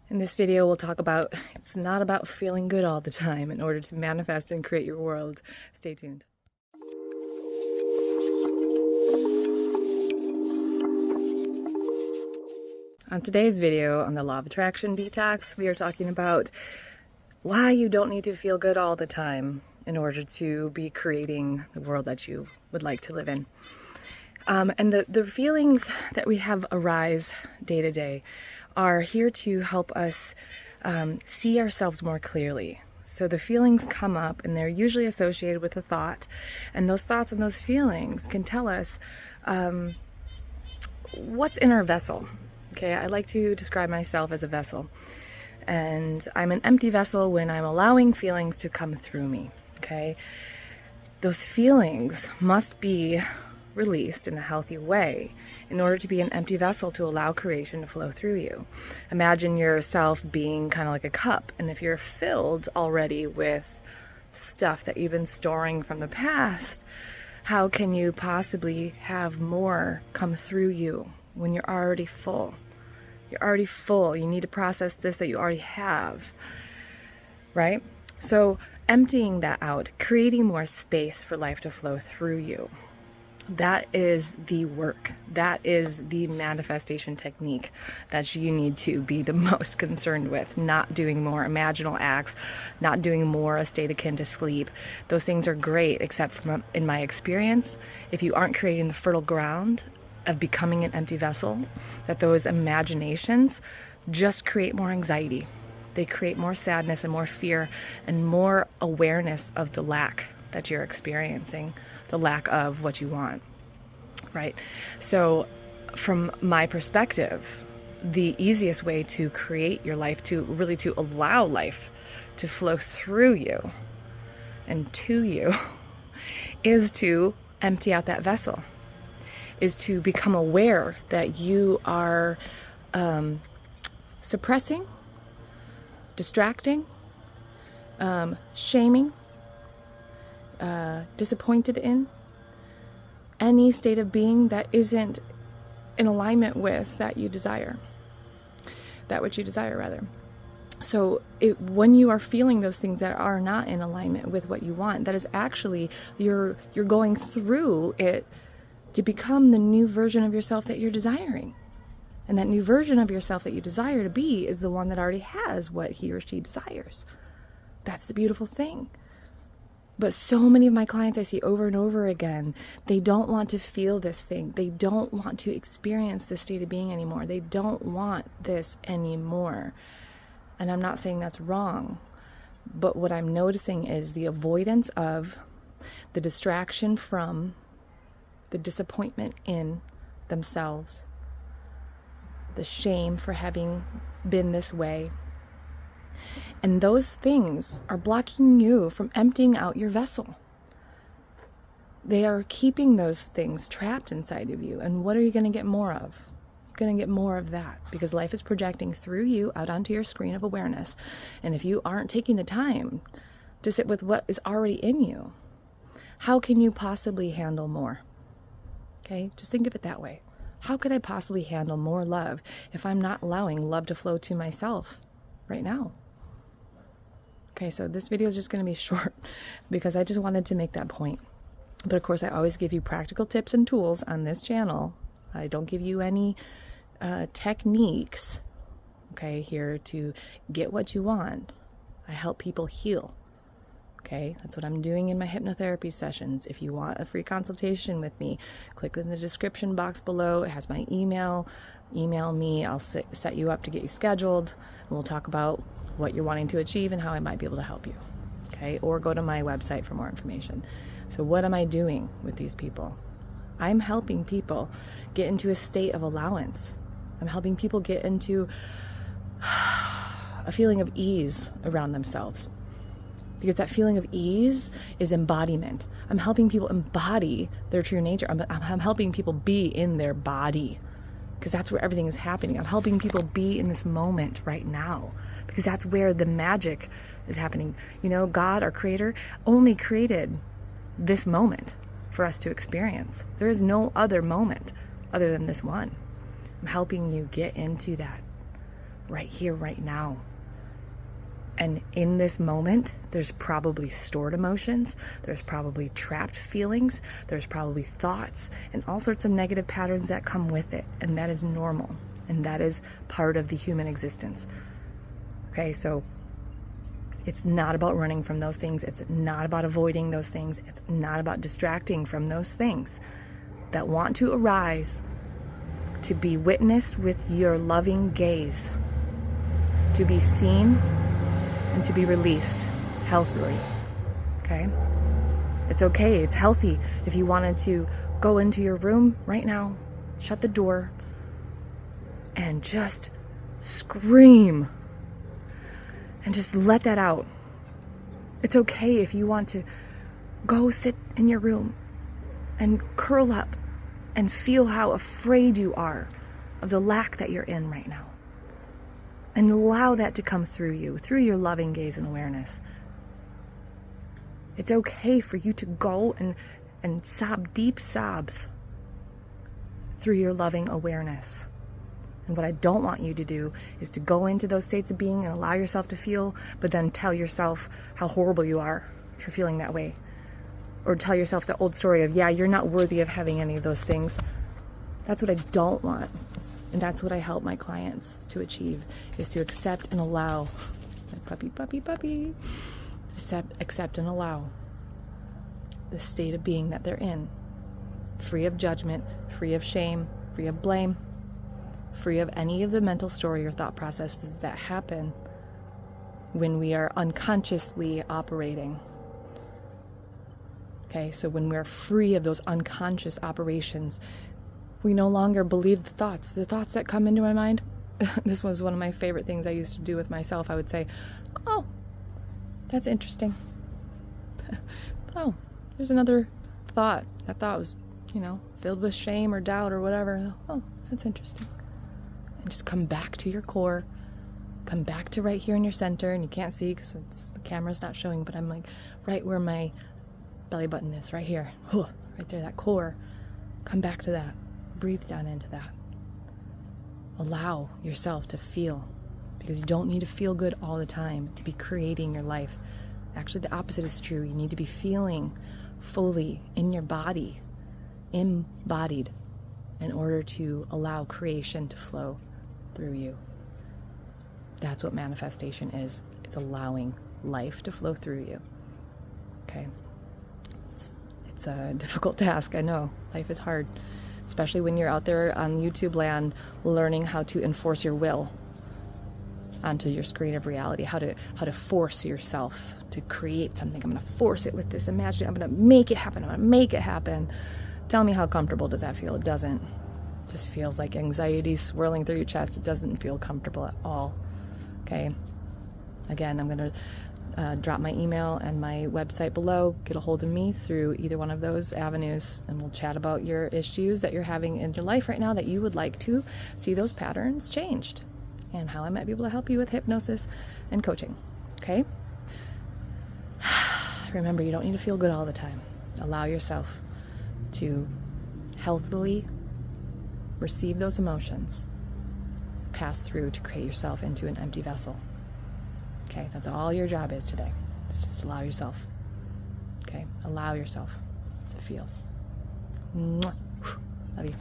In this video, we'll talk about it's not about feeling good all the time in order to manifest and create your world. Stay tuned. On today's video on the Law of Attraction Detox, we are talking about why you don't need to feel good all the time in order to be creating the world that you would like to live in. And the feelings that we have arise day to day are here to help us see ourselves more clearly. So the feelings come up and they're usually associated with a thought, and those thoughts and those feelings can tell us what's in our vessel. Okay, I like to describe myself as a vessel, and I'm an empty vessel when I'm allowing feelings to come through me. Okay, those feelings must be released in a healthy way in order to be an empty vessel to allow creation to flow through you. Imagine yourself being kind of like a cup, and if you're filled already with stuff that you've been storing from the past, how can you possibly have more come through you when you're already full? You're already full. You need to process this that you already have, right? So emptying that out, creating more space for life to flow through you. That is the work. That is the manifestation technique that you need to be the most concerned with. Not doing more imaginal acts, not doing more a state akin to sleep. Those things are great, except from, in my experience, if you aren't creating the fertile ground of becoming an empty vessel, that those imaginations just create more anxiety. They create more sadness and more fear and more awareness of the lack that you're experiencing, the lack of what you want, right? So from my perspective, the easiest way to create your life, to allow life to flow through you and to you, is to empty out that vessel, is to become aware that you are suppressing, distracting, shaming, disappointed in any state of being that isn't in alignment with that which you desire rather. So when you are feeling those things that are not in alignment with what you want, that is actually you're going through it to become the new version of yourself that you're desiring. And that new version of yourself that you desire to be is the one that already has what he or she desires. That's the beautiful thing. But so many of my clients I see over and over again, they don't want to feel this thing. They don't want to experience this state of being anymore. They don't want this anymore. And I'm not saying that's wrong. But what I'm noticing is the avoidance of, the distraction from, the disappointment in themselves, the shame for having been this way. And those things are blocking you from emptying out your vessel. They are keeping those things trapped inside of you. And what are you going to get more of? You're going to get more of that, because life is projecting through you out onto your screen of awareness. And if you aren't taking the time to sit with what is already in you, how can you possibly handle more? Okay, just think of it that way. How could I possibly handle more love if I'm not allowing love to flow to myself right now? Okay, so this video is just going to be short because I just wanted to make that point. But of course, I always give you practical tips and tools on this channel. I don't give you any techniques, okay, here to get what you want. I help people heal. Okay, that's what I'm doing in my hypnotherapy sessions. If you want a free consultation with me, click in the description box below. It has my email. Email me. I'll set you up to get you scheduled. And we'll talk about what you're wanting to achieve and how I might be able to help you. Okay, or go to my website for more information. So what am I doing with these people? I'm helping people get into a state of allowance. I'm helping people get into a feeling of ease around themselves. Because that feeling of ease is embodiment. I'm helping people embody their true nature. I'm helping people be in their body, because that's where everything is happening. I'm helping people be in this moment right now, because that's where the magic is happening. You know, God, our creator, only created this moment for us to experience. There is no other moment other than this one. I'm helping you get into that right here, right now. And in this moment, there's probably stored emotions, there's probably trapped feelings, there's probably thoughts, and all sorts of negative patterns that come with it. And that is normal. And that is part of the human existence. Okay, so it's not about running from those things. It's not about avoiding those things. It's not about distracting from those things that want to arise, to be witnessed with your loving gaze, to be seen and to be released healthily. Okay? It's okay. It's healthy. If you wanted to go into your room right now, shut the door, and just scream and just let that out. It's okay if you want to go sit in your room and curl up and feel how afraid you are of the lack that you're in right now. And allow that to come through you, through your loving gaze and awareness. It's okay for you to go and sob deep sobs through your loving awareness. And what I don't want you to do is to go into those states of being and allow yourself to feel, but then tell yourself how horrible you are for feeling that way. Or tell yourself the old story of, yeah, you're not worthy of having any of those things. That's what I don't want. And that's what I help my clients to achieve, is to accept and allow, puppy, accept and allow the state of being that they're in, free of judgment, free of shame, free of blame, free of any of the mental story or thought processes that happen when we are unconsciously operating. Okay, so when we're free of those unconscious operations, we no longer believe the thoughts that come into my mind. This was one of my favorite things I used to do with myself. I would say, oh, that's interesting. Oh, there's another thought. That thought was, filled with shame or doubt or whatever. Oh, that's interesting. And just come back to your core. Come back to right here in your center. And you can't see because the camera's not showing, but I'm like right where my belly button is, right here. Right there, that core. Come back to that. Breathe down into that. Allow yourself to feel, because you don't need to feel good all the time to be creating your life. Actually, the opposite is true. You need to be feeling fully in your body, embodied, in order to allow creation to flow through you. That's what manifestation is. It's allowing life to flow through you. Okay? It's a difficult task, I know. Life is hard. Especially when you're out there on YouTube land learning how to enforce your will onto your screen of reality, how to force yourself to create something. I'm going to force it with this imagination. I'm going to make it happen. I'm going to make it happen. Tell me, how comfortable does that feel? It doesn't. It just feels like anxiety swirling through your chest. It doesn't feel comfortable at all. Okay? Again, I'm going to drop my email and my website below. Get a hold of me through either one of those avenues, and we'll chat about your issues that you're having in your life right now that you would like to see those patterns changed, and how I might be able to help you with hypnosis and coaching. Okay? Remember, you don't need to feel good all the time. Allow yourself to healthily receive those emotions, pass through to create yourself into an empty vessel. Okay, that's all your job is today. It's just allow yourself. Okay, allow yourself to feel. Mwah. Love you.